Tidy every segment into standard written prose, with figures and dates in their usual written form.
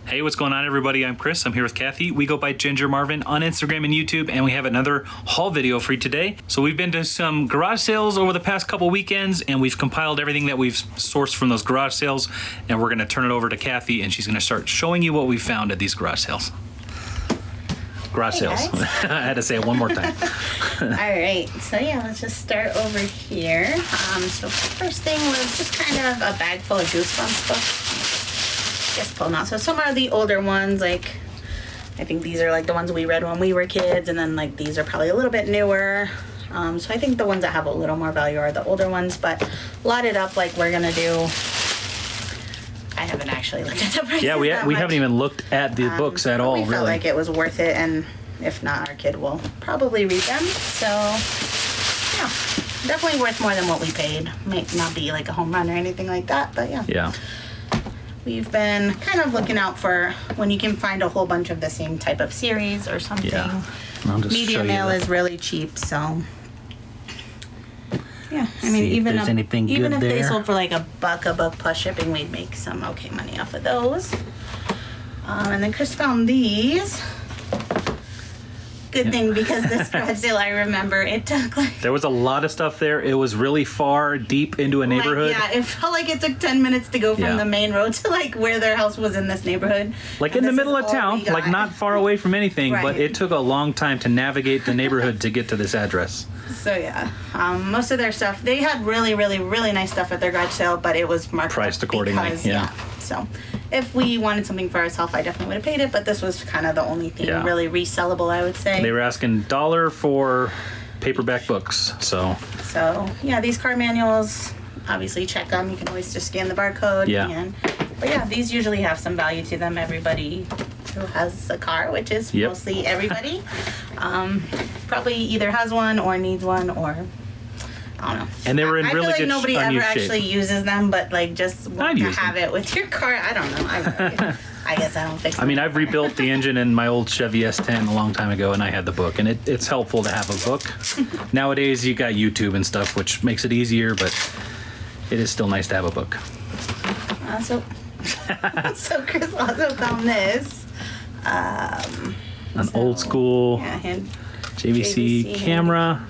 Hey, what's going on, everybody? I'm Chris. I'm here with Kathy. We go by Ginger Marvin on Instagram and YouTube, and we have another haul video for you today. So we've been to some garage sales over the past couple weekends, and we've compiled everything that we've sourced from those garage sales, and we're going to turn it over to Kathy, and she's going to start showing you what we found at these garage sales. Garage sales. I had to say it one more time. All right, so yeah, let's just start over here. So first thing was just kind of a bag full of Goosebumps books. Just pulling out. So some are the older ones, like I think these are like the ones we read when we were kids, and then like these are probably a little bit newer. So I think the ones that have a little more value are the older ones, but lotted up like we're gonna do. I haven't actually looked at the prices. Yeah, we haven't even looked at the books at all. We felt like it was worth it, and if not, our kid will probably read them. So yeah, definitely worth more than what we paid. Might not be like a home run or anything like that, but yeah. Yeah. We've been kind of looking out for when you can find a whole bunch of the same type of series or something. Yeah. I'll just Media mail is really cheap, so yeah. I mean, even if they sold for like $1 a book plus shipping, we'd make some okay money off of those. And then Chris found these. Good thing, because this garage sale, I remember it took like... There was a lot of stuff there. It was really far deep into a neighborhood. Like, yeah, it felt like it took 10 minutes to go from the main road to like where their house was in this neighborhood. Like in the middle of town, like not far away from anything, right. But it took a long time to navigate the neighborhood to get to this address. So yeah, most of their stuff, they had really, really, really nice stuff at their garage sale, but it was marked priced accordingly. Because, so if we wanted something for ourselves, I definitely would have paid it, but this was kind of the only thing really resellable, I would say. They were asking $1 for paperback books, so yeah, these car manuals, obviously check them. You can always just scan the barcode. Yeah. But yeah, these usually have some value to them. Everybody who has a car, which is mostly everybody, probably either has one or needs one, or I don't know. And they were in really good shape. I feel like nobody ever actually uses them, but like just want to have it with your car. I don't know. I guess I don't fix them. I mean, I've rebuilt the engine in my old Chevy S10 a long time ago, and I had the book, and it's helpful to have a book. Nowadays, you got YouTube and stuff, which makes it easier, but it is still nice to have a book. So Chris also found this. An old school JVC camera.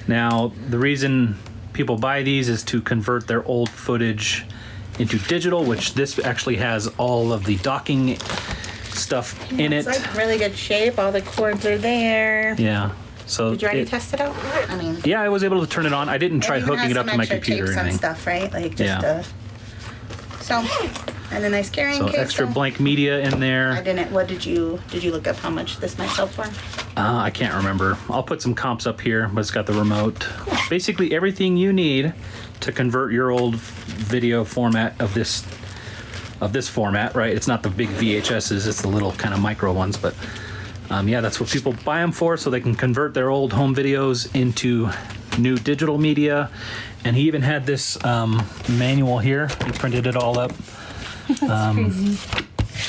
Now, the reason people buy these is to convert their old footage into digital, which this actually has all of the docking stuff in it. It's like really good shape. All the cords are there. Yeah. So did you already test it out? I mean, yeah, I was able to turn it on. I didn't try hooking it up to my computer or anything. And stuff, right? Like just and a nice carrying case. So extra blank media in there. I didn't. What did you look up how much this might sell for? I can't remember. I'll put some comps up here, but it's got the remote. Cool. Basically everything you need to convert your old video format of this format, right? It's not the big VHSs, it's the little kind of micro ones, but yeah, that's what people buy them for, so they can convert their old home videos into new digital media. And he even had this manual here. He printed it all up. That's crazy.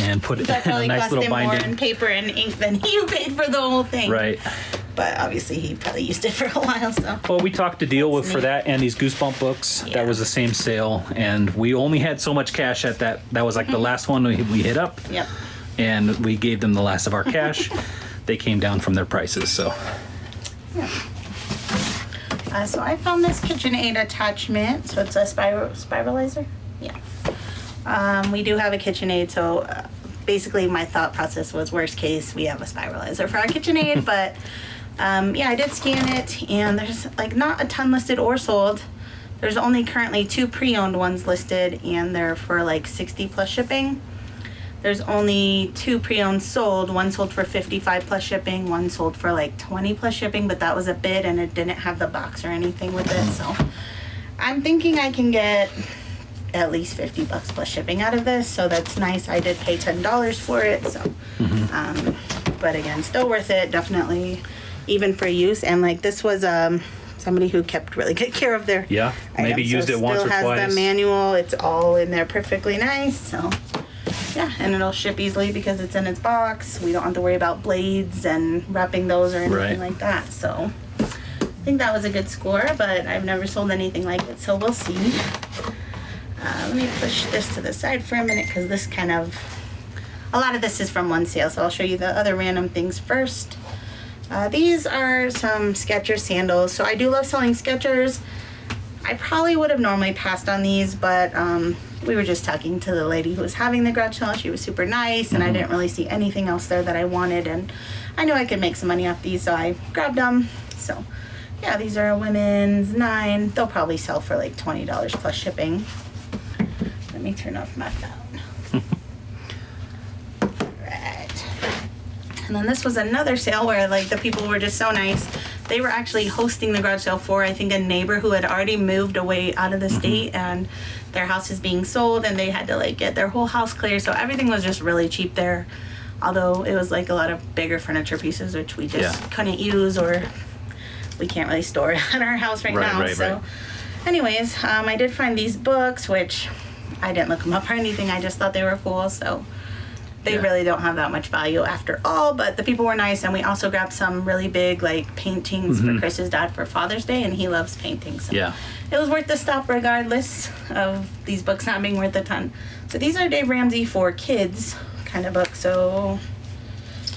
And put it in a nice little binding. More in paper and ink than you paid for the whole thing. Right. But obviously he probably used it for a while, so. Well, we talked to deal with for that and these Goosebump books. Yeah. That was the same sale, and we only had so much cash at that. That was like the last one we hit up. Yep. And we gave them the last of our cash. They came down from their prices, so. Yeah. So I found this KitchenAid attachment. So it's a spiralizer. Yeah. We do have a KitchenAid, so basically my thought process was worst case we have a spiralizer for our KitchenAid, but yeah, I did scan it, and there's like not a ton listed or sold. There's only currently 2 pre-owned ones listed, and they're for like 60 plus shipping. There's only 2 pre-owned sold. One sold for 55 plus shipping. One sold for like 20 plus shipping, but that was a bid and it didn't have the box or anything with it. So I'm thinking I can get at least $50 plus shipping out of this. So that's nice. I did pay $10 for it. So, but again, still worth it. Definitely, even for use. And like this was somebody who kept really good care of their maybe used it once or twice. Still has the manual. It's all in there perfectly nice. So. Yeah, and it'll ship easily because it's in its box. We don't have to worry about blades and wrapping those or anything like that. So I think that was a good score, but I've never sold anything like it, so we'll see. Let me push this to the side for a minute because this kind of a lot of this is from one sale, so I'll show you the other random things first. These are some Skechers sandals. So I do love selling Skechers. I probably would have normally passed on these, but we were just talking to the lady who was having the garage sale. She was super nice, and I didn't really see anything else there that I wanted, and I knew I could make some money off these, so I grabbed them. So yeah, these are a women's 9. They'll probably sell for like $20 plus shipping. Let me turn off my phone. Right. And then this was another sale where like the people were just so nice. They were actually hosting the garage sale for, I think, a neighbor who had already moved away out of the state, and their house is being sold, and they had to like get their whole house clear. So everything was just really cheap there. Although it was like a lot of bigger furniture pieces, which we just couldn't use, or we can't really store at our house right now. So anyways, I did find these books, which I didn't look them up or anything. I just thought they were cool. So they really don't have that much value after all, but the people were nice, and we also grabbed some really big like paintings for Chris's dad for Father's Day, and he loves painting. So it was worth the stop regardless of these books not being worth a ton. So these are Dave Ramsey for kids kind of books. So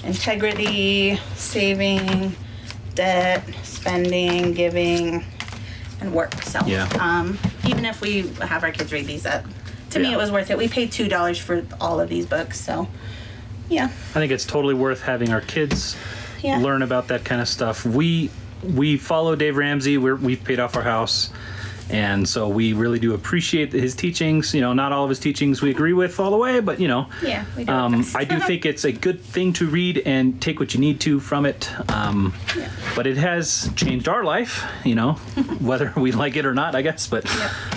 integrity, saving, debt, spending, giving, and work. So even if we have our kids read these, to me it was worth it. We paid $2 for all of these books, so yeah. I think it's totally worth having our kids learn about that kind of stuff. We follow Dave Ramsey. We've paid off our house, and so we really do appreciate his teachings. You know, not all of his teachings we agree with all the way, but you know, we do our best. I do think it's a good thing to read and take what you need to from it. But it has changed our life, you know, whether we like it or not, I guess. But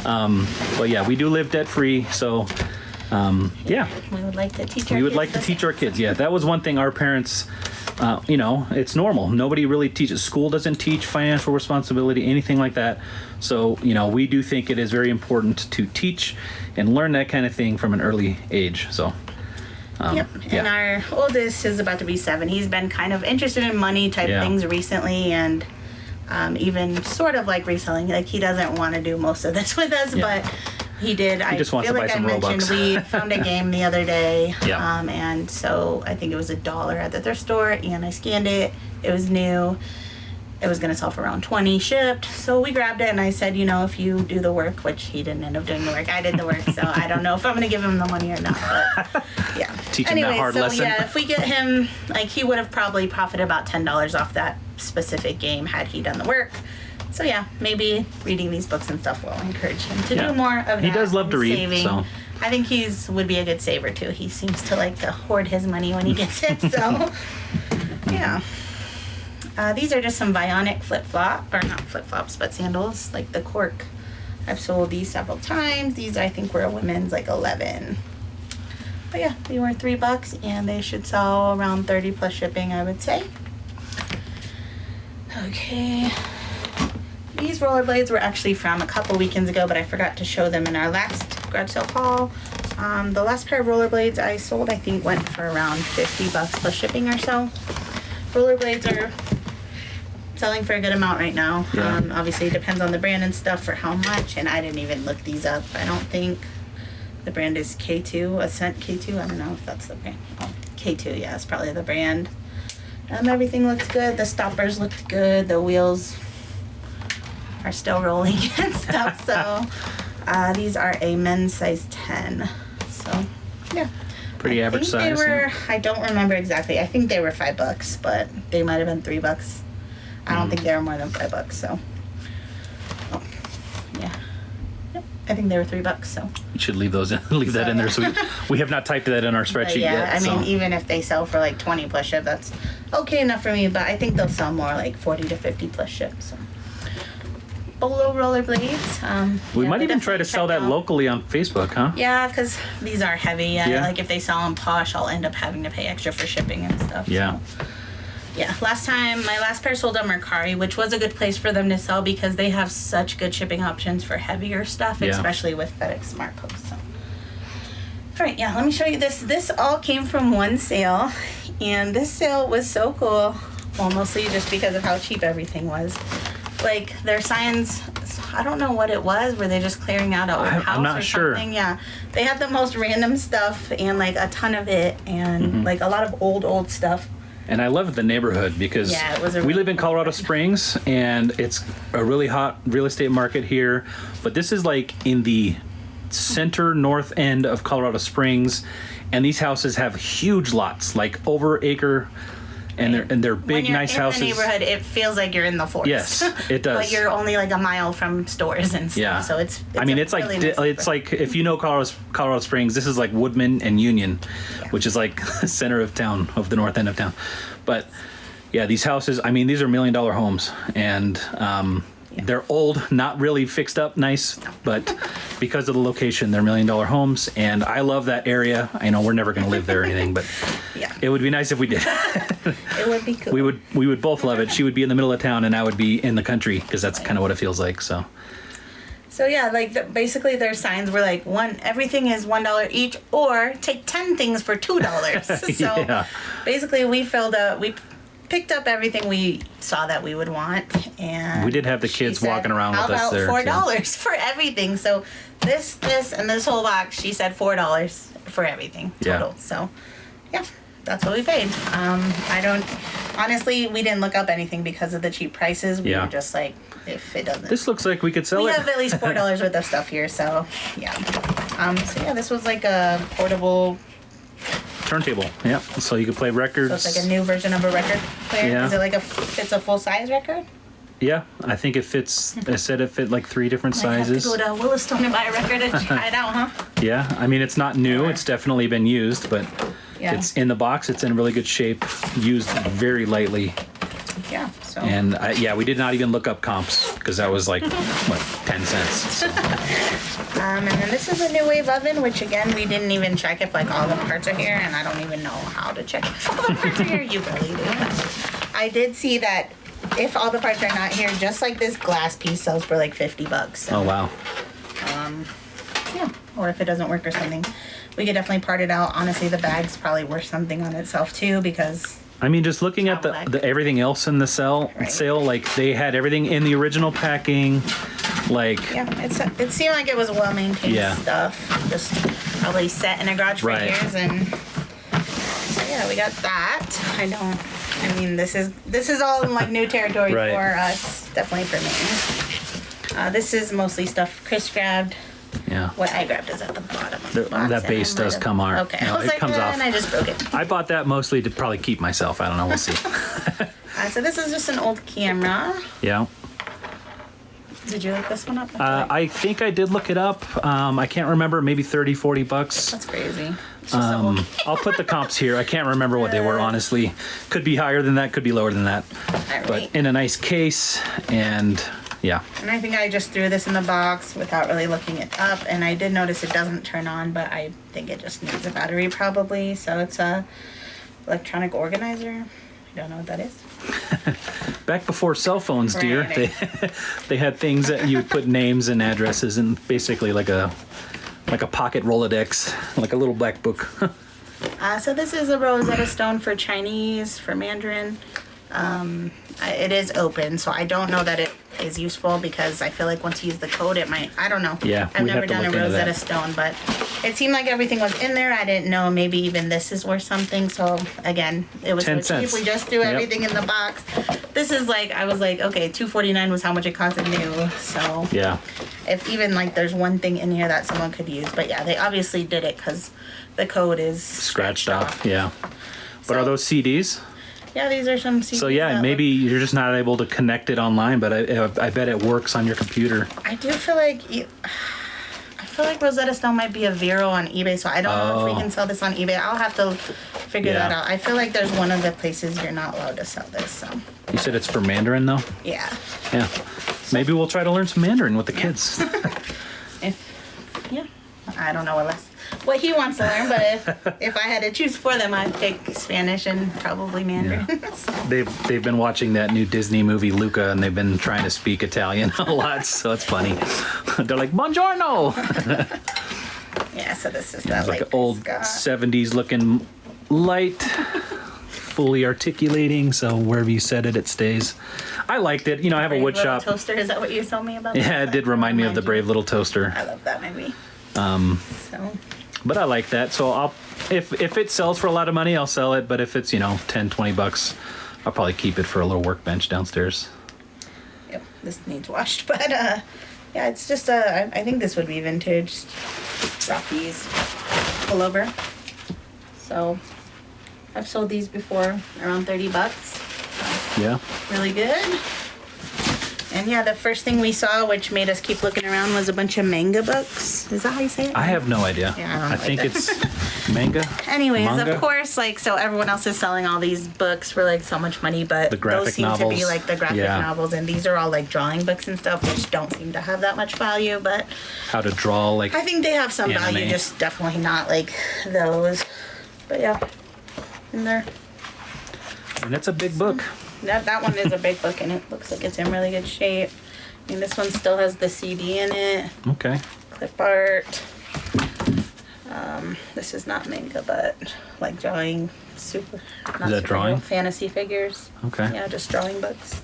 yeah, we do live debt free, so we would like to teach. We would like to teach our kids. Yeah, that was one thing our parents. You know, it's normal. Nobody really teaches. School doesn't teach financial responsibility, anything like that. So, you know, we do think it is very important to teach and learn that kind of thing from an early age. So, and our oldest is about to be 7. He's been kind of interested in money type things recently, and even sort of like reselling. Like, he doesn't want to do most of this with us, but he did. I feel like I mentioned we found a game the other day, and so I think it was $1 at the thrift store, and I scanned it. It was new. It was going to sell for around $20 shipped, so we grabbed it, and I said, you know, if you do the work, which he didn't end up doing the work, I did the work, so I don't know if I'm going to give him the money or not, but yeah. Teaching that hard lesson. Yeah, if we get him, like, he would have probably profited about $10 off that specific game had he done the work. So yeah, maybe reading these books and stuff will encourage him to do more of that. He does love to read, saving. so I think would be a good saver too. He seems to like to hoard his money when he gets it. So yeah, these are just some Bionic not flip flops, but sandals, like the cork. I've sold these several times. These I think were a women's like 11. But yeah, they were $3, and they should sell around 30 plus shipping, I would say. Okay. These rollerblades were actually from a couple weekends ago, but I forgot to show them in our last garage sale haul. The last pair of rollerblades I sold, I think, went for around $50 plus shipping or so. Rollerblades are selling for a good amount right now. Obviously, it depends on the brand and stuff for how much, and I didn't even look these up. I don't think the brand is K2, Ascent K2. I don't know if that's the brand. Oh, K2, yeah, it's probably the brand. Everything looks good. The stoppers looked good. The wheels are still rolling and stuff. So these are a men's size 10. So yeah, pretty average size. They were. I don't remember exactly. I think they were $5, but they might have been $3. I don't think they were more than $5. So I think they were $3. So you should leave those in, leave that in there. So we have not typed that in our spreadsheet yet. I mean, even if they sell for like 20 plus ship, that's okay enough for me. But I think they'll sell more like 40 to 50 plus ship. So. Bolo rollerblades. We might even try to sell that locally on Facebook, huh? Yeah, because these are heavy. Like if they sell on Posh, I'll end up having to pay extra for shipping and stuff. Yeah. So. Yeah, my last pair sold on Mercari, which was a good place for them to sell because they have such good shipping options for heavier stuff, especially with FedEx Smart Post. So. All right, let me show you this. This all came from one sale, and this sale was so cool, well, mostly just because of how cheap everything was. Like, their signs, I don't know what it was. Were they just clearing out an old house I'm not or sure. something? Yeah. They had the most random stuff and like a ton of it and like a lot of old stuff. And I love the neighborhood because it was we live in Colorado Springs and it's a really hot real estate market here. But this is like in the center north end of Colorado Springs, and these houses have huge lots, like over acre, and they're big, when you're nice in houses. The neighborhood, it feels like you're in the forest. Yes, it does. But you're only like a mile from stores and stuff. Yeah. So it's I mean, it's really like nice it's like if you know Colorado Springs, this is like Woodman and Union, which is like center of town, of the north end of town. But yeah, these houses, I mean, these are $1 million homes, and they're old, not really fixed up nice, but because of the location, they're $1 million homes, and I love that area. I know we're never going to live there or anything, but it would be nice if we did. It would be cool. We would both love it. She would be in the middle of town, and I would be in the country, because that's kind of what it feels like. So yeah, like basically their signs were like everything is $1 each, or take 10 things for $2. So basically we picked up everything we saw that we would want, and we did have the kids walking around with us there. How about $4 for everything? So this, and this whole box, she said $4 for everything total. So yeah, that's what we paid. Honestly, we didn't look up anything because of the cheap prices. We were just like, if it doesn't. This looks like we could sell it. We have at least $4 worth of stuff here, so yeah. So yeah, this was like a portable turntable. Yeah, so you could play records. So it's like a new version of a record player. Yeah. Is it like it's a full size record? Yeah, I think it fits. I said it fit like 3 different sizes. I have to go to Williston and buy a record and try it out, huh? Yeah, I mean, it's not new. It's definitely been used, but it's in the box. It's in really good shape. Used very lightly. Yeah. So. And we did not even look up comps because that was like what 10 cents. So. And then this is a new wave oven, which again we didn't even check if like all the parts are here, and I don't even know how to check if all the parts are here. You really do. I did see that if all the parts are not here, just like this glass piece sells for like $50. So, oh wow. Yeah, or if it doesn't work or something, we could definitely part it out. Honestly, the bag's probably worth something on itself too, because I mean, just looking at the everything else in the sale, like they had everything in the original packing, like it seemed like it was well maintained stuff, just probably set in a garage for years, and so yeah, we got that. I mean, this is all like new territory for us, definitely for me. This is mostly stuff Chris grabbed. Yeah. What I grabbed is at the bottom of the box. That base does come off. Okay. I was like, comes off. And I just broke it. I bought that mostly to probably keep myself. I don't know. We'll see. So this is just an old camera. Yeah. Did you look this one up? I think I did look it up. I can't remember. Maybe $30-$40. That's crazy. I'll put the comps here. I can't remember what they were, honestly. Could be higher than that. Could be lower than that. But in a nice case, and yeah. And I think I just threw this in the box without really looking it up, and I did notice it doesn't turn on, but I think it just needs a battery probably. So it's a electronic organizer. I don't know what that is. Back before cell phones, dear, they had things that you would put names and addresses in, basically like a pocket Rolodex, like a little black book. So this is a Rosetta Stone for Chinese, for Mandarin. It is open, so I don't know that it is useful, because I feel like once you use the code, it might, I don't know. Yeah, I've never done a Rosetta Stone, but it seemed like everything was in there. I didn't know maybe even this is worth something. So again, it was 10 so cheap. We just threw everything in the box. This is like, I was like, okay, $249 was how much it costed new. So yeah, if even like there's one thing in here that someone could use, but yeah, they obviously did it because the code is scratched off. Yeah, but are those CDs? Yeah, these are some CDs. So yeah, maybe you're just not able to connect it online, but I bet it works on your computer. I do feel like Rosetta Stone might be a Vero on eBay, so I don't know if we can sell this on eBay. I'll have to figure that out. I feel like there's one of the places you're not allowed to sell this. So you said it's for Mandarin though? Yeah. Yeah. Maybe we'll try to learn some Mandarin with the kids. I don't know what he wants to learn, but if I had to choose for them, I'd pick Spanish and probably Mandarin. Yeah. So. They've been watching that new Disney movie Luca, and they've been trying to speak Italian a lot, so it's funny. They're like, "Buongiorno." Yeah, so this is that like an old 70s looking light fully articulating, so wherever you set it, it stays. I liked it. You know, I have a wood shop. Toaster, is that what you told me about? Yeah, it did remind me of the Brave Little Toaster. I love that movie. So. But I like that, so I'll if it sells for a lot of money, I'll sell it. But if it's, you know, $10-20, I'll probably keep it for a little workbench downstairs. Yep, this needs washed, but yeah, it's just I think this would be vintage. Drop these pull over. So I've sold these before around $30. Yeah. Really good. And yeah, the first thing we saw, which made us keep looking around, was a bunch of Manga books. Is that how you say it? I have no idea. Yeah, I think it's Manga. Anyways, Manga? of course, like, so everyone else is selling all these books for like so much money, but The graphic those seem novels. to be like the graphic Yeah. novels, and these are all like drawing books and stuff, which don't seem to have that much value, but How to draw, like, I think they have some Anime. value, just definitely not like those. But yeah, in there. and it's a big book. That one is a big book, and it looks like it's in really good shape. I mean, this one still has the CD in it. Okay. Clip art. This is not manga, but like drawing super. Not that superhero, drawing? Fantasy figures. Okay. Yeah, just drawing books.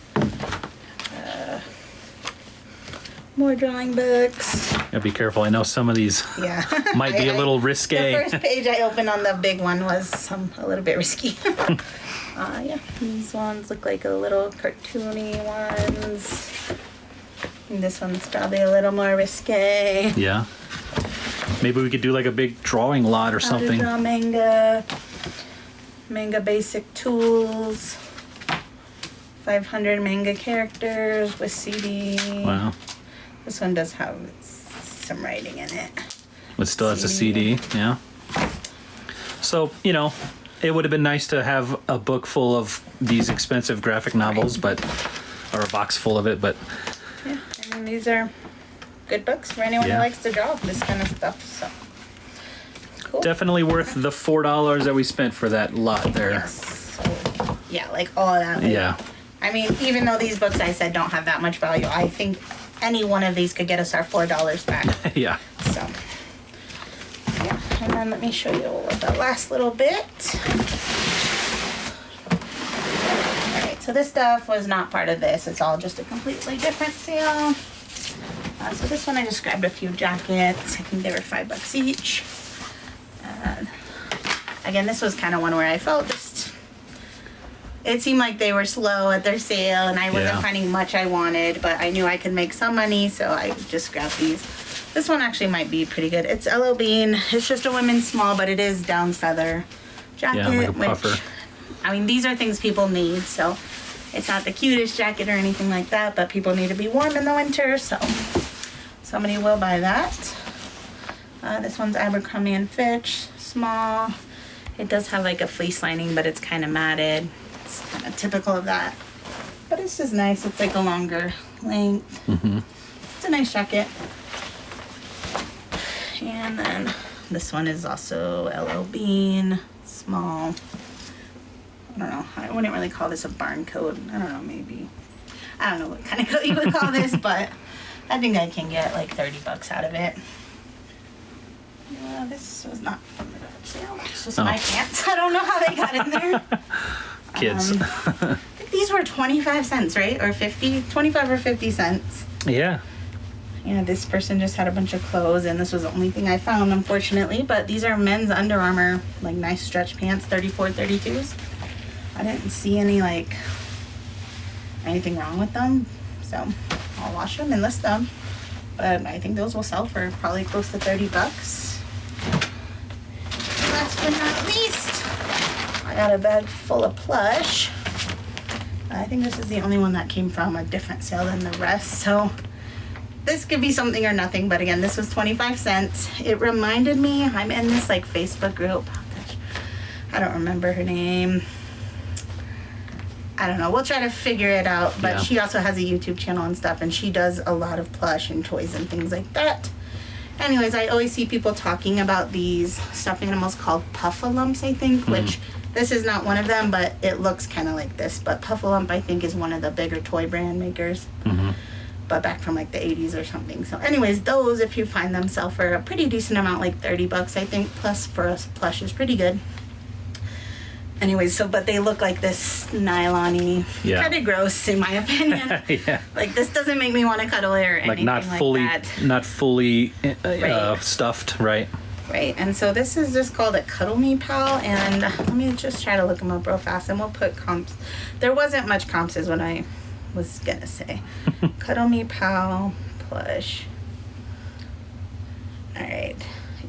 More drawing books. Yeah, be careful. I know some of these Yeah. might be a little risque. The first page I opened on the big one was a little bit risky. Yeah, these ones look like a little cartoony ones. And this one's probably a little more risque. Yeah. Maybe we could do like a big drawing lot or How to something. draw manga basic tools, 500 manga characters with CD. Wow. This one does have some writing in it. It still has a CD. CD. Yeah. So, you know, it would have been nice to have a book full of these expensive graphic novels, but, or a box full of it, but Yeah, I mean, these are good books for anyone Yeah. who likes to draw this kind of stuff. So cool. definitely worth the $4 that we spent for that lot there. Yes. So, yeah, like all of that. Like, Yeah. I mean, even though these books I said don't have that much value, I think any one of these could get us our $4 back. Yeah. So, yeah. And then let me show you the last little bit. Alright, so this stuff was not part of this. It's all just a completely different sale. So this one I just grabbed a few jackets. I think they were $5 each. Again, this was kind of one where I felt just... It seemed like they were slow at their sale, and I wasn't Yeah. finding much I wanted, but I knew I could make some money, so I just grabbed these. This one actually might be pretty good. It's Elo Bean. It's just a women's small, but it is down feather jacket. Yeah, like a puffer. Which, I mean, these are things people need, so it's not the cutest jacket or anything like that, but people need to be warm in the winter, so somebody will buy that. This one's Abercrombie and Fitch, small. It does have like a fleece lining, but it's kind of matted. It's kind of typical of that. But it's just nice. It's like a longer length. Mm-hmm. It's a nice jacket. And then this one is also Elo Bean, small. I don't know. I wouldn't really call this a barn coat. I don't know, maybe. I don't know what kind of coat you would call this, but I think I can get like $30 out of it. This was not from the garage sale. It's just my pants. I don't know how they got in there. Kids. I think these were 25 cents, right? Or 50? 25 or 50 cents. Yeah. Yeah, this person just had a bunch of clothes, and this was the only thing I found, unfortunately. But these are men's Under Armour, like nice stretch pants, 34, 32s. I didn't see any, like, anything wrong with them. So I'll wash them and list them. But I think those will sell for probably close to $30. Last but not least, I got a bag full of Plush. I think this is the only one that came from a different sale than the rest, so this could be something or nothing, but again, this was 25 cents. It reminded me, I'm in this like Facebook group. Oh, gosh, I don't remember her name. I don't know. We'll try to figure it out, but Yeah. she also has a YouTube channel and stuff, and she does a lot of plush and toys and things like that. Anyways, I always see people talking about these stuffed animals called Puffalumps, I think, which this is not one of them, but it looks kind of like this. But Puffalump, I think, is one of the bigger toy brand makers, but back from like the 80s or something. So anyways, those, if you find them, sell for a pretty decent amount, like $30, I think, plus for us, plush is pretty good. Anyways, but they look like this nylon-y. Yeah. Kind of gross, in my opinion. Yeah. Like, this doesn't make me want to cuddle it or Like anything not fully Right. stuffed, right? Right, and so this is just called a Cuddle Me Pal, and let me just try to look them up real fast, and we'll put comps. There wasn't much comps is what I was gonna say. Cuddle Me Pal Plush. Alright,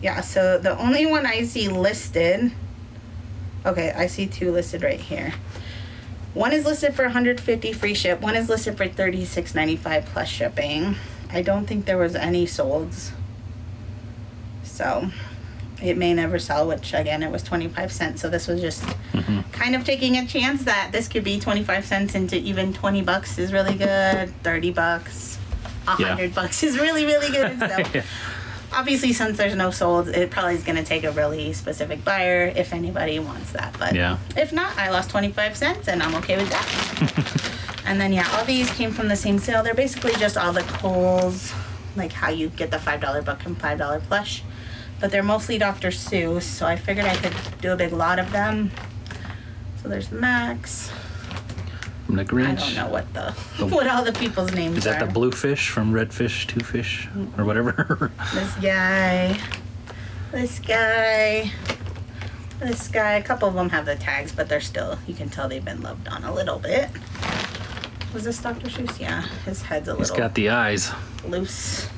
yeah, so the only one I see listed, okay, I see two listed right here. One is listed for $150 free ship, one is listed for $36.95 plus shipping. I don't think there was any solds. So it may never sell, which again, it was 25 cents. So this was just kind of taking a chance that this could be 25 cents into even 20 bucks is really good. 30 bucks, 100 bucks is really, really good. So Yeah. obviously, since there's no sold, it probably is going to take a really specific buyer if anybody wants that. But Yeah. if not, I lost 25 cents and I'm okay with that. And then, yeah, all these came from the same sale. They're basically just all the Kohls, like how you get the $5 book and $5 plush. But they're mostly Dr. Seuss, so I figured I could do a big lot of them. So there's Max. I'm the Grinch. I don't know what all the people's names are. Is that the blue fish from Red Fish, Two Fish, or whatever? This guy. This guy. This guy. A couple of them have the tags, but they're still, you can tell they've been loved on a little bit. Was this Dr. Seuss? Yeah, his head's a He's little got the eyes. loose.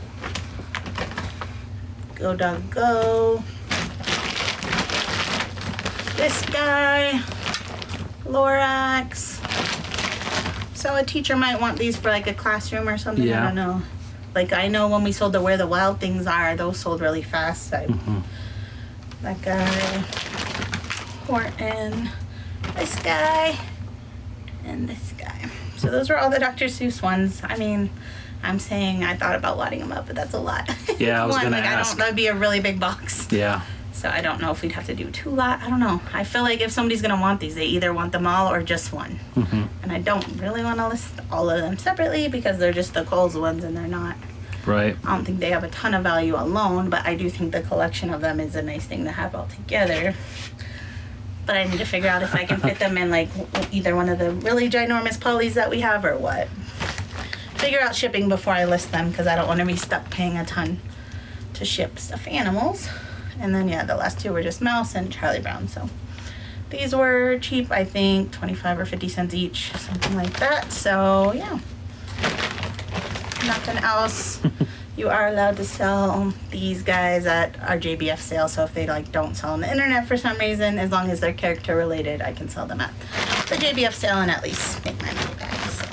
Go Dog Go. This guy. Lorax. So a teacher might want these for like a classroom or something. Yeah. I don't know. Like I know when we sold the Where the Wild Things Are, those sold really fast. That guy. Horton. This guy. And this guy. So those were all the Dr. Seuss ones. I mean, I'm saying I thought about lotting them up, but that's a lot. Yeah, I was gonna ask. That'd be a really big box. Yeah. So I don't know if we'd have to do 2 lot. I don't know. I feel like if somebody's gonna want these, they either want them all or just one. And I don't really want to list all of them separately because they're just the Kohl's ones and they're not. Right. I don't think they have a ton of value alone, but I do think the collection of them is a nice thing to have all together. But I need to figure out if I can fit them in like either one of the really ginormous polys that we have or what. Figure out shipping before I list them because I don't want to be stuck paying a ton to ship stuffed animals. And then yeah, the last 2 were just Mouse and Charlie Brown. So these were cheap, I think 25 or 50 cents each, something like that. So yeah, nothing else. You are allowed to sell these guys at our JBF sale. So if they like don't sell on the internet for some reason, as long as they're character related, I can sell them at the JBF sale and at least make my money back. So.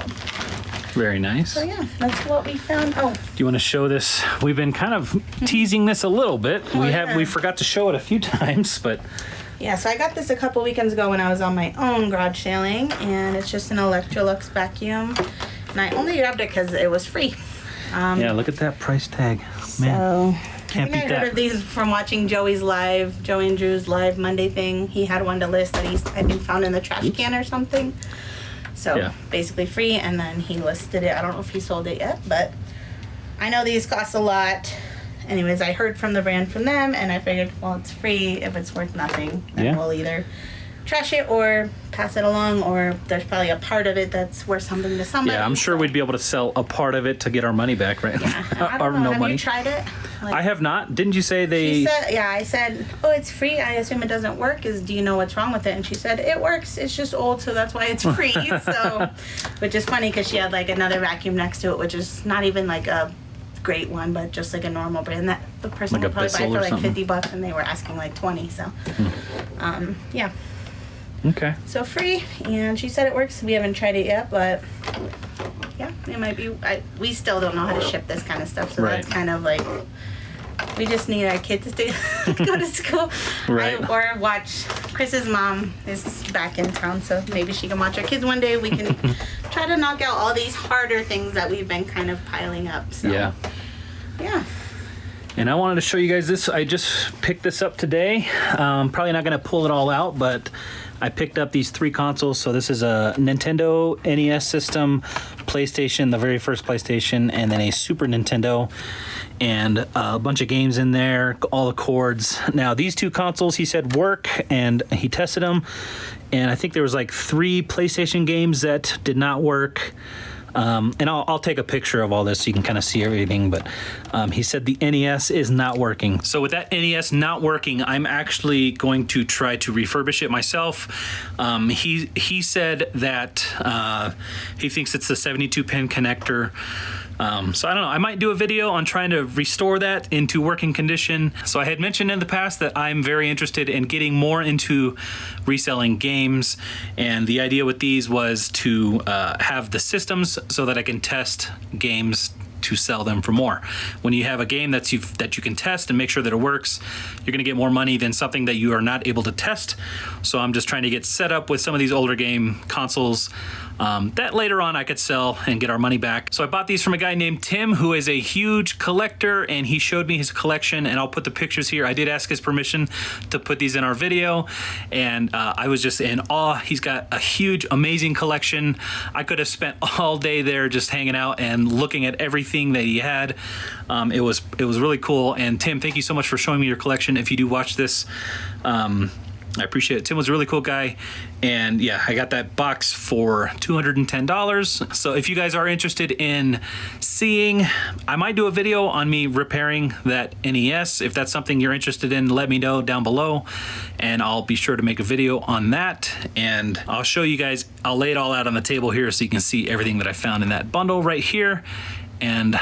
Very nice. So yeah, that's what we found. Oh, Do you want to show this? We've been kind of teasing this a little bit. We forgot to show it a few times, but yeah, so I got this a couple weekends ago when I was on my own garage sailing, and it's just an Electrolux vacuum. And I only grabbed it because it was free. yeah, look at that price tag. Man, So can't I think beat I heard that. of these from watching Joey and Drew's live Monday thing. He had one to list that he's, I think, found in the trash can or something. So Yeah. basically free, and then he listed it. I don't know if he sold it yet, but I know these cost a lot. Anyways, I heard from the brand from them, and I figured, well, it's free. If it's worth nothing, then Yeah. we'll either trash it or pass it along, or there's probably a part of it that's worth something to somebody. Yeah, I'm sure we'd be able to sell a part of it to get our money back, right? I or don't know. no Have money. you tried it? Like, I have not. Didn't you say they? She said, yeah, I said, oh, it's free. I assume it doesn't work. Do you know what's wrong with it? And she said, it works. It's just old, so that's why it's free. So, which is funny because she had like another vacuum next to it, which is not even like a great one, but just like a normal brand that the person Like would a probably buy Bissell for or like something? $50, and they were asking like 20. So, yeah. Okay. So free, and she said it works. We haven't tried it yet, but yeah, it might be. We still don't know how to ship this kind of stuff, so Right. that's kind of like we just need our kids to go to school, Right. or watch. Chris's mom is back in town, so maybe she can watch our kids one day. We can try to knock out all these harder things that we've been kind of piling up. So Yeah. yeah. And I wanted to show you guys this. I just picked this up today. Probably not gonna pull it all out, but I picked up these 3 consoles. So this is a Nintendo NES system, PlayStation, the very first PlayStation, and then a Super Nintendo, and a bunch of games in there, all the cords. Now these 2 consoles, he said, work, and he tested them, and I think there was like 3 PlayStation games that did not work. And I'll take a picture of all this so you can kind of see everything, but he said the NES is not working. So with that NES not working, I'm actually going to try to refurbish it myself. He said that he thinks it's the 72-pin connector. So I don't know, I might do a video on trying to restore that into working condition. So I had mentioned in the past that I'm very interested in getting more into reselling games, and the idea with these was to have the systems so that I can test games to sell them for more. When you have a game that you can test and make sure that it works, you're gonna get more money than something that you are not able to test. So I'm just trying to get set up with some of these older game consoles that later on I could sell and get our money back. So I bought these from a guy named Tim, who is a huge collector, and he showed me his collection, and I'll put the pictures here. I did ask his permission to put these in our video, and I was just in awe. He's got a huge, amazing collection. I could have spent all day there just hanging out and looking at everything that he had. It was really cool. And Tim, thank you so much for showing me your collection. If you do watch this, I appreciate it. Tim was a really cool guy. And yeah, I got that box for $210. So if you guys are interested in seeing, I might do a video on me repairing that NES. If that's something you're interested in, let me know down below, and I'll be sure to make a video on that. And I'll show you guys, I'll lay it all out on the table here so you can see everything that I found in that bundle right here. And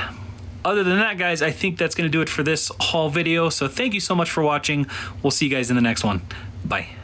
other than that, guys, I think that's going to do it for this haul video. So thank you so much for watching. We'll see you guys in the next one. Bye.